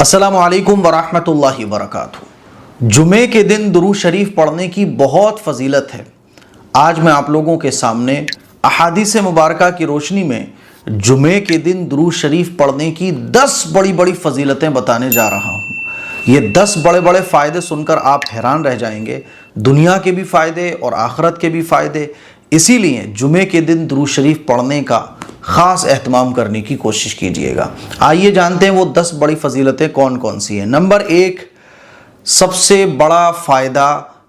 अस्सलामु अलैकुम वरहमतुल्लाहि वबरकातुहू। जुमे के दिन दुरूद शरीफ पढ़ने की बहुत फजीलत है। आज मैं आप लोगों के सामने अहादीस मुबारका की रोशनी में जुमे के दिन दुरूद शरीफ पढ़ने की 10 बड़ी बड़ी फजीलतें बताने जा रहा हूँ। ये 10 बड़े बड़े फ़ायदे सुनकर आप हैरान रह जाएंगे, दुनिया के भी फ़ायदे और आखिरत के भी फ़ायदे। इसीलिए जुमे के दिन दुरूद शरीफ पढ़ने का ख़ास एहतमाम करने की कोशिश कीजिएगा। आइए जानते हैं वो 10 बड़ी फजीलतें कौन कौन सी हैं। नंबर 1, सबसे बड़ा फ़ायदा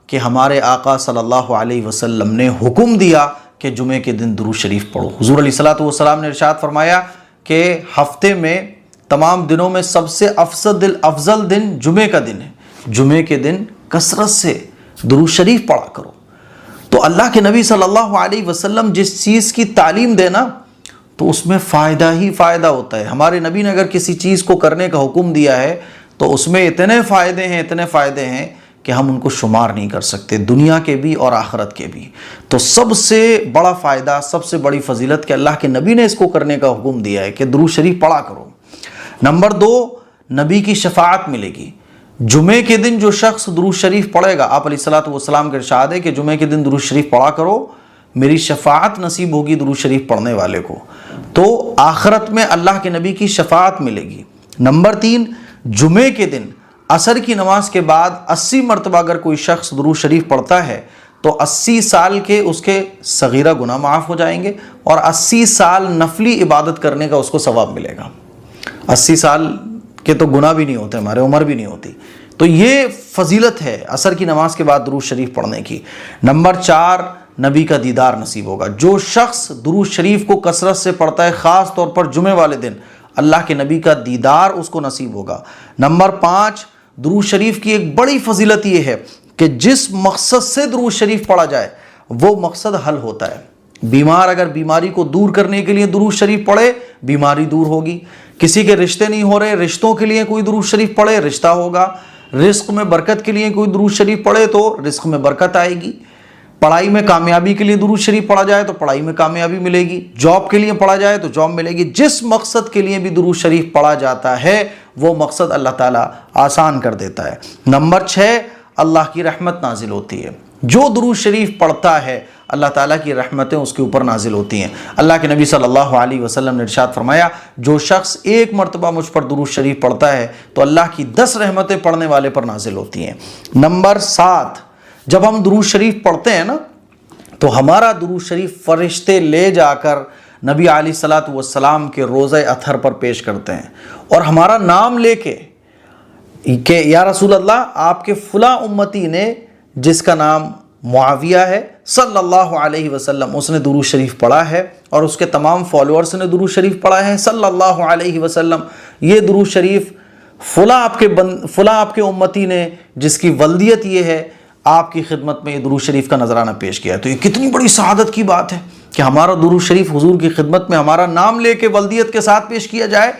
कि हमारे आका सल्लल्लाहु अलैहि वसल्लम ने हुक्म दिया कि जुमे के दिन दुरूद शरीफ पढ़ो। हुज़ूर अलैहिस्सलातु वस्सलाम ने इरशाद फरमाया कि हफ्ते में तमाम दिनों में सबसे अफजल दिन जुमे का दिन है। जुमे के दिन कसरत से दुरूद शरीफ पढ़ा करो। तो अल्लाह के नबी सल्लल्लाहु अलैहि वसल्लम जिस चीज़ की तालीम देना तो उसमें फ़ायदा ही फ़ायदा होता है। हमारे नबी ने अगर किसी चीज़ को करने का हुक्म दिया है तो उसमें इतने फ़ायदे हैं कि हम उनको शुमार नहीं कर सकते, दुनिया के भी और आखिरत के भी। तो सबसे बड़ा फ़ायदा, सबसे बड़ी फजीलत कि अल्लाह के नबी ने इसको करने का हुक्म दिया है कि दुरूद शरीफ पढ़ा करो। नंबर 2, नबी की शफाअत मिलेगी। जुमे के दिन जो शख्स दुरूद शरीफ पढ़ेगा, आप अलैहिस्सलातु वस्सलाम का इरशाद है कि जुमे के दिन दुरूद शरीफ पढ़ा करो, मेरी शफाअत नसीब होगी दुरूद शरीफ पढ़ने वाले को, तो आखिरत में अल्लाह के नबी की शफाअत मिलेगी। नंबर 3, जुमे के दिन असर की नमाज के बाद 80 मरतबा अगर कोई शख्स दुरूद शरीफ पढ़ता है तो 80 साल के उसके सगीरा गुनाह माफ़ हो जाएंगे और 80 साल नफली इबादत करने का उसको सवाब मिलेगा। 80 साल के तो गुनाह भी नहीं होते, हमारे उम्र भी नहीं होती। तो ये फजीलत है असर की नमाज के बाद दुरूद शरीफ पढ़ने की। नंबर 4, नबी का दीदार नसीब होगा। जो शख्स दुरूद शरीफ को कसरत से पढ़ता है, ख़ास तौर पर जुमे वाले दिन, अल्लाह के नबी का दीदार उसको नसीब होगा। नंबर 5, दुरूद शरीफ की एक बड़ी फजीलत ये है कि जिस मकसद से दुरूद शरीफ पढ़ा जाए वो मकसद हल होता है। बीमार अगर बीमारी को दूर करने के लिए दुरूद शरीफ पढ़े, बीमारी दूर होगी। किसी के रिश्ते नहीं हो रहे, रिश्तों के लिए कोई दुरूद शरीफ पढ़े, रिश्ता होगा। रिस्क में बरकत के लिए कोई दुरूद शरीफ पढ़े तो रिस्क में बरकत आएगी। पढ़ाई में कामयाबी के लिए दुरूद शरीफ पढ़ा जाए तो पढ़ाई में कामयाबी मिलेगी। जॉब के लिए पढ़ा जाए तो जॉब मिलेगी। जिस मकसद के लिए भी दुरूद शरीफ पढ़ा जाता है वो मकसद अल्लाह ताला आसान कर देता है। नंबर 6, अल्लाह की रहमत नाजिल होती है। जो दुरूद शरीफ पढ़ता है अल्लाह ताला की रहमतें उसके ऊपर नाजिल होती हैं। अल्लाह के नबी सल्लल्लाहु अलैहि वसल्लम ने इरशाद फरमाया, जो शख्स एक मरतबा मुझ पर दुरूद शरीफ पढ़ता है तो अल्लाह की 10 रहमतें पढ़ने वाले पर नाजिल होती हैं। नंबर 7, जब हम दुरूद शरीफ पढ़ते हैं ना तो हमारा दुरूद शरीफ फरिश्ते ले जाकर नबी अलैहिस्सलातु वस्सलाम के रोज़े अतहर पर पेश करते हैं और हमारा नाम लेके कि या रसूल अल्लाह, आपके फ़ुला उम्मती ने जिसका नाम मुआविया है सल्लल्लाहु अलैहि वसल्लम, उसने दुरूद शरीफ पढ़ा है और उसके तमाम फॉलोअर्स ने दुरूद शरीफ पढ़ा है सल्लल्लाहु अलैहि वसल्लम। ये दुरूद शरीफ फ़ुला आपके उम्मती ने जिसकी वल्दियत ये है, आपकी खिदमत में ये दुरूद शरीफ का नजराना पेश किया है। तो ये कितनी बड़ी सआदत की बात है कि हमारा दुरूद शरीफ हुजूर की खिदमत में हमारा नाम लेके वल्दियत के साथ पेश किया जाए।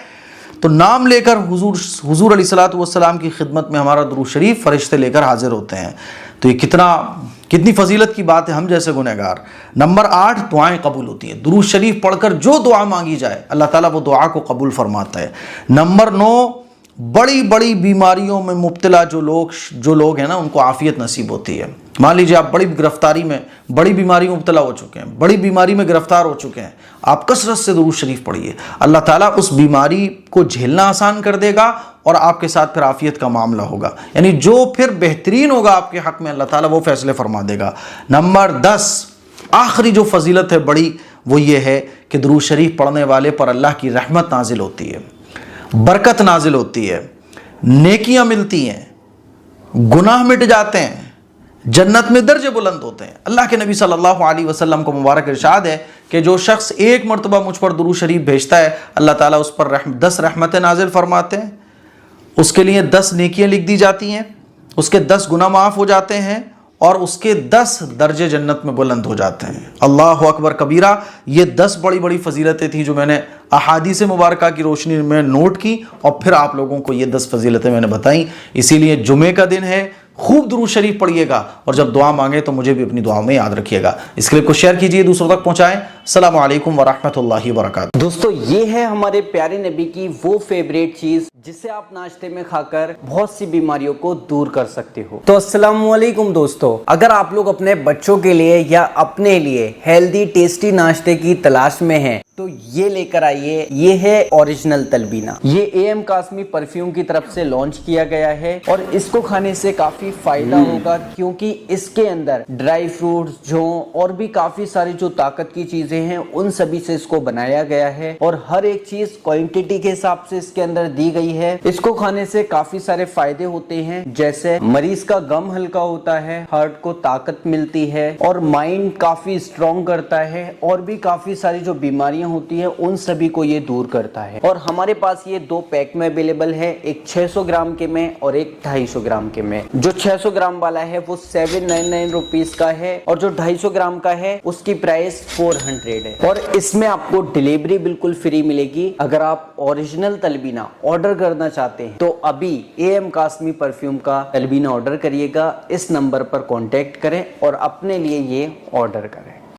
तो नाम लेकर हुजूर अलैहिस्सलातु वस्सलाम की खिदमत में हमारा दुरूद शरीफ फरिश्ते लेकर हाजिर होते हैं। तो ये कितनी फजीलत की बात है हम जैसे गुनहगार। नंबर 8, दुआएं कबूल होती हैं। दुरूद शरीफ पढ़कर जो दुआ मांगी जाए अल्लाह ताला वो दुआ को कबूल फरमाता है। नंबर 9, बड़ी बड़ी बीमारियों में मुब्तला जो लोग हैं ना, उनको आफियत नसीब होती है। मान लीजिए आप बड़ी गिरफ्तारी में, बड़ी बीमारी में मुब्तला हो चुके हैं, बड़ी बीमारी में गिरफ्तार हो चुके हैं, आप कसरत से दुरूद शरीफ पढ़िए, अल्लाह ताला उस बीमारी को झेलना आसान कर देगा और आपके साथ फिर आफियत का मामला होगा। यानी जो फिर बेहतरीन होगा आपके हक़ में अल्लाह ताला वो फैसले फरमा देगा। नंबर 10, आखिरी जो फजीलत है बड़ी, वो ये है कि दुरूद शरीफ पढ़ने वाले पर अल्लाह की रहमत नाजिल होती है, बरकत नाजिल होती है, नेकियां मिलती हैं, गुनाह मिट जाते हैं, जन्नत में दर्जे बुलंद होते हैं। अल्लाह के नबी सल्लल्लाहु अलैहि वसल्लम को मुबारक इरशाद है कि जो शख्स एक मरतबा मुझ पर दुरूद शरीफ भेजता है अल्लाह ताला उस पर 10 रहमतें नाजिल फरमाते हैं, उसके लिए 10 नेकियां लिख दी जाती हैं, उसके 10 गुनाह माफ़ हो जाते हैं और उसके 10 दर्जे जन्नत में बुलंद हो जाते हैं। अल्लाह अकबर कबीरा। ये 10 बड़ी बड़ी फजीलतें थी जो मैंने अहादीस मुबारका की रोशनी में नोट की और फिर आप लोगों को ये 10 फजीलतें मैंने बताई। इसीलिए जुमे का दिन है, खूब दुरूद शरीफ पढ़िएगा और जब दुआ मांगे तो मुझे भी अपनी दुआ में याद रखिएगा। इस क्लिप को शेयर कीजिए, दूसरों तक पहुंचाएं। अस्सलामु अलैकुम वरहमतुल्लाहि वबरकातुहू। दोस्तों, ये है हमारे प्यारे नबी की वो फेवरेट चीज जिसे आप नाश्ते में खाकर बहुत सी बीमारियों को दूर कर सकते हो। तो अस्सलामु अलैकुम दोस्तों, अगर आप लोग अपने बच्चों के लिए या अपने लिए हेल्दी टेस्टी नाश्ते की तलाश में हैं तो ये लेकर आइए। ये है ओरिजिनल तलबीना। ये एएम कासमी परफ्यूम की तरफ से लॉन्च किया गया है और इसको खाने से काफी फायदा होगा क्योंकि इसके अंदर ड्राई फ्रूट्स, जौ और भी काफी सारी जो ताकत की चीजें हैं उन सभी से इसको बनाया गया है और हर एक चीज क्वांटिटी के हिसाब से इसके अंदर दी गई है। इसको खाने से काफी सारे फायदे होते हैं, जैसे मरीज का गम हल्का होता है, हार्ट को ताकत मिलती है और माइंड काफी स्ट्रॉन्ग करता है और भी काफी सारी जो बीमारियां होती है उन सभी को ये दूर करता है। और हमारे पास ये 2 पैक में अवेलेबल है, एक 600 ग्राम के में और एक 250 ग्राम के में। जो 600 ग्राम वाला है वो 799 रुपीस का है और जो 250 ग्राम का है उसकी प्राइस 400 है और इसमें आपको डिलीवरी बिल्कुल फ्री मिलेगी। अगर आप ओरिजिनल तलबीना ऑर्डर करना चाहते हैं तो अभी एएम कासमी परफ्यूम का तलबीना ऑर्डर करिएगा, इस नंबर पर कॉन्टेक्ट करें और अपने लिए ये ऑर्डर करें।